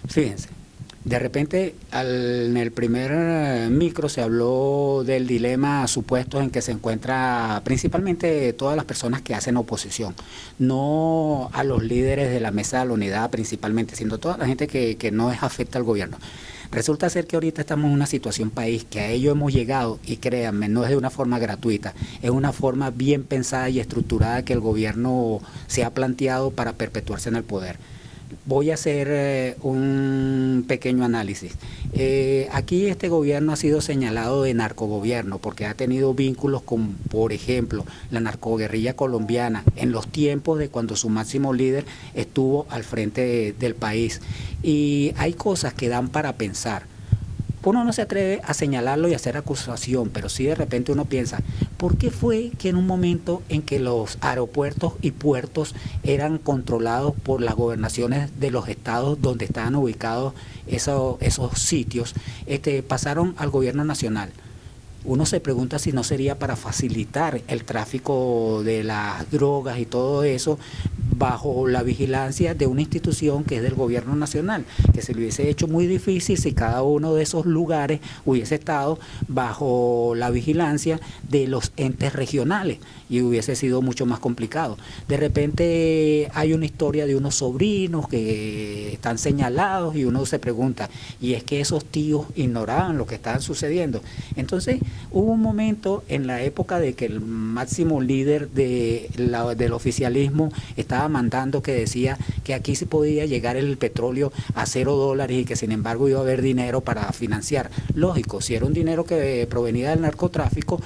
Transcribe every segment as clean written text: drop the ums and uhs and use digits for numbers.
Fíjense, de repente en el primer micro se habló del dilema supuesto en que se encuentra principalmente todas las personas que hacen oposición, no a los líderes de la mesa de la unidad principalmente, sino toda la gente que no es afecta al gobierno. Resulta ser que ahorita estamos en una situación país que a ello hemos llegado y créanme, no es de una forma gratuita, es una forma bien pensada y estructurada que el gobierno se ha planteado para perpetuarse en el poder. Voy a hacer un pequeño análisis. Aquí este gobierno ha sido señalado de narcogobierno porque ha tenido vínculos con, por ejemplo, la narcoguerrilla colombiana en los tiempos de cuando su máximo líder estuvo al frente del país. Y hay cosas que dan para pensar. Uno no se atreve a señalarlo y a hacer acusación, pero sí de repente uno piensa, ¿por qué fue que en un momento en que los aeropuertos y puertos eran controlados por las gobernaciones de los estados donde estaban ubicados esos sitios, pasaron al gobierno nacional? Uno se pregunta si no sería para facilitar el tráfico de las drogas y todo eso bajo la vigilancia de una institución que es del gobierno nacional, que se le hubiese hecho muy difícil si cada uno de esos lugares hubiese estado bajo la vigilancia de los entes regionales y hubiese sido mucho más complicado. De repente hay una historia de unos sobrinos que están señalados y uno se pregunta, y es que esos tíos ignoraban lo que estaba sucediendo. Entonces hubo un momento en la época de que el máximo líder del oficialismo estaba mandando que decía que aquí se podía llegar el petróleo a $0 y que sin embargo iba a haber dinero para financiar. Lógico, si era un dinero que provenía del narcotráfico,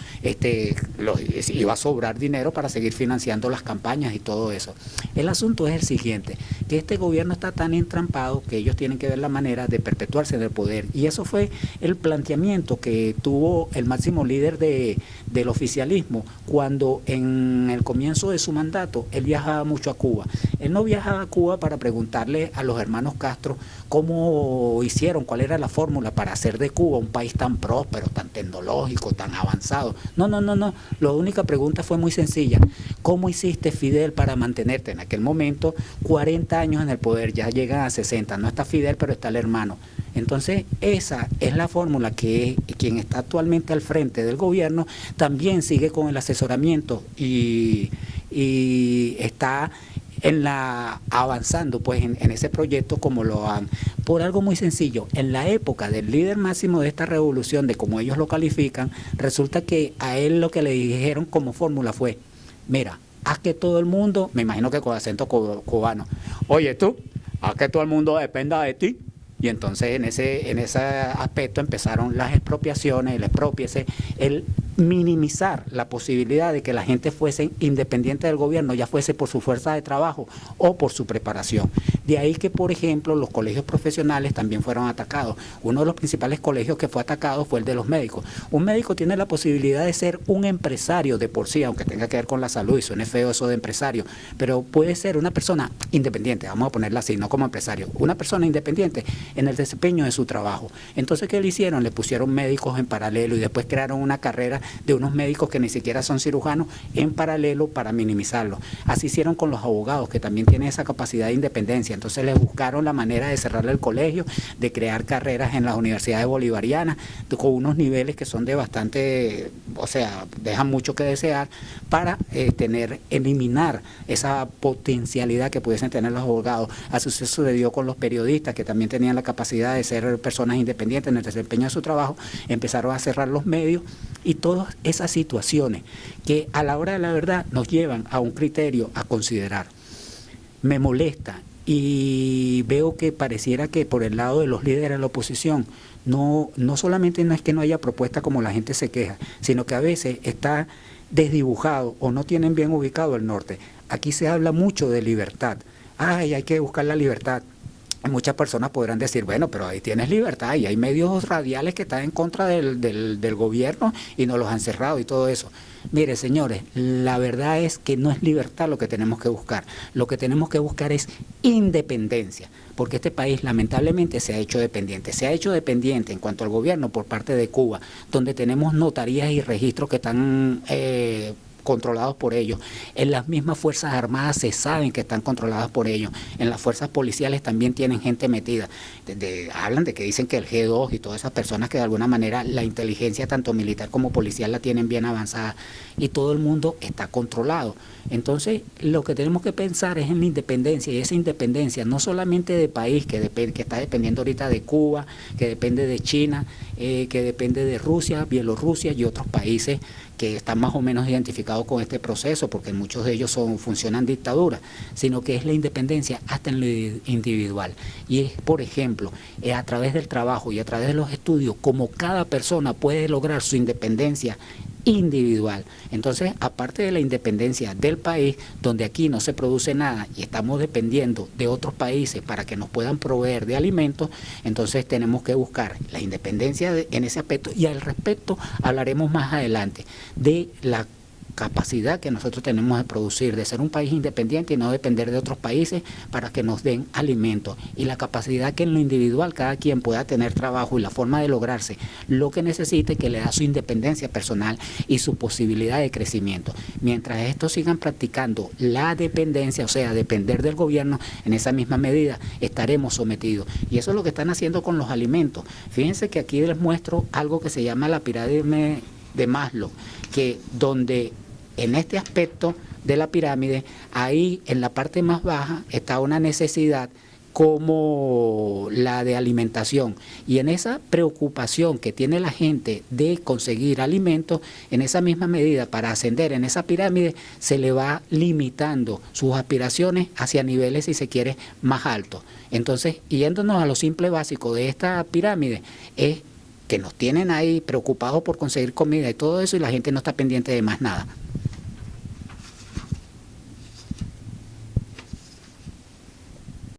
iba a sobrar dinero para seguir financiando las campañas y todo eso. El asunto es el siguiente, que este gobierno está tan entrampado que ellos tienen que ver la manera de perpetuarse en el poder, y eso fue el planteamiento que tuvo el máximo líder del oficialismo cuando en el comienzo de su mandato él viajaba mucho a Cuba. Él no viajaba a Cuba para preguntarle a los hermanos Castro cómo hicieron, cuál era la fórmula para hacer de Cuba un país tan próspero, tan tecnológico, tan avanzado. No. La única pregunta fue muy sencilla. ¿Cómo hiciste, Fidel, para mantenerte en aquel momento 40 años en el poder? Ya llegan a 60. No está Fidel, pero está el hermano. Entonces, esa es la fórmula que quien está actualmente al frente del gobierno también sigue con el asesoramiento y está avanzando pues en ese proyecto como lo han, por algo muy sencillo. En la época del líder máximo de esta revolución, de como ellos lo califican, resulta que a él lo que le dijeron como fórmula fue, mira, haz que todo el mundo, me imagino que con acento cubano, oye tú, haz que todo el mundo dependa de ti. Y entonces en ese aspecto empezaron las expropiaciones, el expropiese, el minimizar la posibilidad de que la gente fuese independiente del gobierno, ya fuese por su fuerza de trabajo o por su preparación. De ahí que, por ejemplo, los colegios profesionales también fueron atacados. Uno de los principales colegios que fue atacado fue el de los médicos. Un médico tiene la posibilidad de ser un empresario de por sí, aunque tenga que ver con la salud, y suene feo eso de empresario, pero puede ser una persona independiente, vamos a ponerla así, no como empresario, una persona independiente en el desempeño de su trabajo. Entonces, ¿qué le hicieron? Le pusieron médicos en paralelo y después crearon una carrera de unos médicos que ni siquiera son cirujanos en paralelo para minimizarlo. Así hicieron con los abogados, que también tienen esa capacidad de independencia. Entonces les buscaron la manera de cerrarle el colegio, de crear carreras en las universidades bolivarianas con unos niveles que son de bastante, o sea, dejan mucho que desear para eliminar esa potencialidad que pudiesen tener los abogados. Así sucedió con los periodistas, que también tenían la capacidad de ser personas independientes en el desempeño de su trabajo. Empezaron a cerrar los medios y todas esas situaciones que a la hora de la verdad nos llevan a un criterio a considerar. Me molesta y veo que pareciera que por el lado de los líderes de la oposición no solamente no es que no haya propuesta como la gente se queja, sino que a veces está desdibujado o no tienen bien ubicado el norte. Aquí se habla mucho de libertad. Ay, hay que buscar la libertad. Muchas personas podrán decir, bueno, pero ahí tienes libertad y hay medios radiales que están en contra del gobierno y nos los han cerrado y todo eso. Mire, señores, la verdad es que no es libertad lo que tenemos que buscar. Lo que tenemos que buscar es independencia, porque este país lamentablemente se ha hecho dependiente. Se ha hecho dependiente en cuanto al gobierno por parte de Cuba, donde tenemos notarías y registros que están controlados por ellos. En las mismas Fuerzas Armadas se saben que están controladas por ellos. En las fuerzas policiales también tienen gente metida. Hablan de que dicen que el G2 y todas esas personas que de alguna manera la inteligencia tanto militar como policial la tienen bien avanzada y todo el mundo está controlado. Entonces lo que tenemos que pensar es en la independencia, y esa independencia no solamente de país que está dependiendo ahorita de Cuba, que depende de China, que depende de Rusia, Bielorrusia y otros países que están más o menos identificados con este proceso, porque muchos de ellos funcionan dictaduras, sino que es la independencia hasta en lo individual. Y es, por ejemplo, a través del trabajo y a través de los estudios, como cada persona puede lograr su independencia individual. Entonces, aparte de la independencia del país, donde aquí no se produce nada y estamos dependiendo de otros países para que nos puedan proveer de alimentos, entonces tenemos que buscar la independencia en ese aspecto, y al respecto hablaremos más adelante de la capacidad que nosotros tenemos de producir, de ser un país independiente y no depender de otros países para que nos den alimentos, y la capacidad que en lo individual cada quien pueda tener trabajo y la forma de lograrse lo que necesite, que le da su independencia personal y su posibilidad de crecimiento. Mientras estos sigan practicando la dependencia, o sea, depender del gobierno, en esa misma medida estaremos sometidos, y eso es lo que están haciendo con los alimentos. Fíjense que aquí les muestro algo que se llama la pirámide de Maslow, que donde en este aspecto de la pirámide, ahí en la parte más baja está una necesidad como la de alimentación, y en esa preocupación que tiene la gente de conseguir alimentos, en esa misma medida, para ascender en esa pirámide, se le va limitando sus aspiraciones hacia niveles, si se quiere, más altos. Entonces, yéndonos a lo simple básico de esta pirámide, es que nos tienen ahí preocupados por conseguir comida y todo eso, y la gente no está pendiente de más nada.